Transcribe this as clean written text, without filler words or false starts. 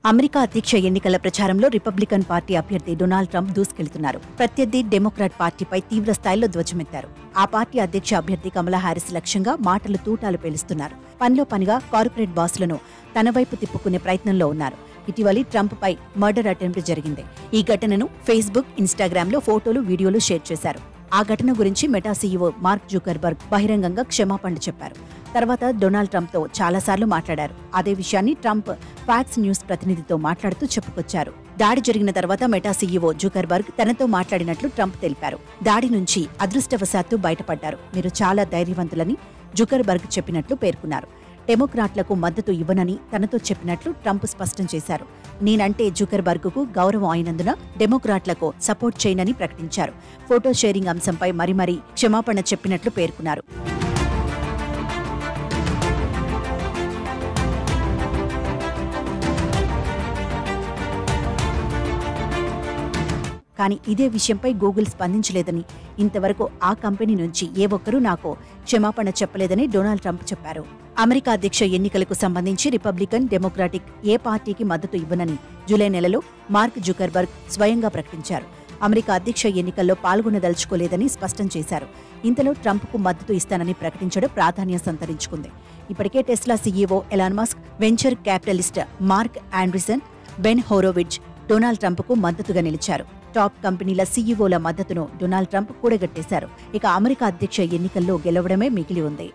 America అధ్యక్ష ఎన్నికల ప్రచారంలో రిపబ్లికన్ పార్టీ అభ్యర్థి డొనాల్డ్ ట్రంప్ దూసుకెళ్తున్నారు. ప్రత్యర్థి డెమోక్రాట్ పార్టీపై తీవ్ర స్థాయిలో ధ్వజమెత్తారు. ఆ పార్టీ అధ్యక్ష అభ్యర్థి కమలా హారిస్ లక్ష్యంగా మాటలు తూటాలు పేలుస్తున్నారు. పనిలో పనిగా కార్పొరేట్ బాసులను తన వైపు తిప్పుకునే ప్రయత్నంలో ఉన్నారు. ఇటీవలి ట్రంప్ పై మర్డర్ అటెంప్ట్ జరిగింది. ఈ ఘటనను ఫేస్బుక్, ఇన్స్టాగ్రామ్లో ఫోటోలు, వీడియోలు షేర్ చేశారు. ఆ ఘటన గురించి మెటా సీఈఓ మార్క్ జుకర్బర్గ్ బహిరంగంగా క్షమాపణ చెప్పారు. తర్వాత డొనాల్డ్ ట్రంప్తో చాలాసార్లు మాట్లాడారు. అదే విషయాన్ని ట్రంప్ ఫాక్స్ న్యూస్ ప్రతినిధితో మాట్లాడుతూ చెప్పుకొచ్చారు. దాడి జరిగిన తర్వాత మెటా సీఈఓ జుకర్బర్గ్ తనతో మాట్లాడినట్లు ట్రంప్ తెలిపారు. దాడి నుంచి అదృష్టవశాత్తు బయటపడ్డారు. మీరు చాలా ధైర్యవంతులని జుకర్బర్గ్ చెప్పినట్లు పేర్కొన్నారు. డెమోక్రాట్లకు మద్దతు ఇవ్వనని తనతో చెప్పినట్లు ట్రంప్ స్పష్టం చేశారు. నేనంటే జుకర్బర్గ్కు గౌరవం అయినందున డెమోక్రాట్లకు సపోర్ట్ చేయనని ప్రకటించారు. ఫోటో షేరింగ్ అంశంపై మరీ క్షమాపణ చెప్పినట్లు పేర్కొన్నారు. కానీ ఇదే విషయంపై గూగుల్ స్పందించలేదని, ఇంతవరకు ఆ కంపెనీ నుంచి ఏ ఒక్కరూ నాకు క్షమాపణ చెప్పలేదని డొనాల్డ్ ట్రంప్ చెప్పారు. అమెరికా అధ్యక్ష ఎన్నికలకు సంబంధించి రిపబ్లికన్, డెమోక్రాటిక్ ఏ పార్టీకి మద్దతు ఇవ్వనని జూలై నెలలో మార్క్ జుకర్బర్గ్ స్వయంగా ప్రకటించారు. అమెరికా అధ్యక్ష ఎన్నికల్లో పాల్గొనదలుచుకోలేదని స్పష్టం చేశారు. ఇంతలో ట్రంప్కు మద్దతు ఇస్తానని ప్రకటించడం ప్రాధాన్యం సంతరించుకుంది. ఇప్పటికే Tesla CEO Elon Musk, venture capitalist Marc Andreessen, Ben Horowitz Donald ట్రంప్కు మద్దతుగా నిలిచారు. టాప్ కంపెనీల సీఈఓల మద్దతును డొనాల్డ్ ట్రంప్ కూడగట్టేశారు. ఇక అమెరికా అధ్యక్ష ఎన్నికల్లో గెలవడమే మిగిలి ఉంది.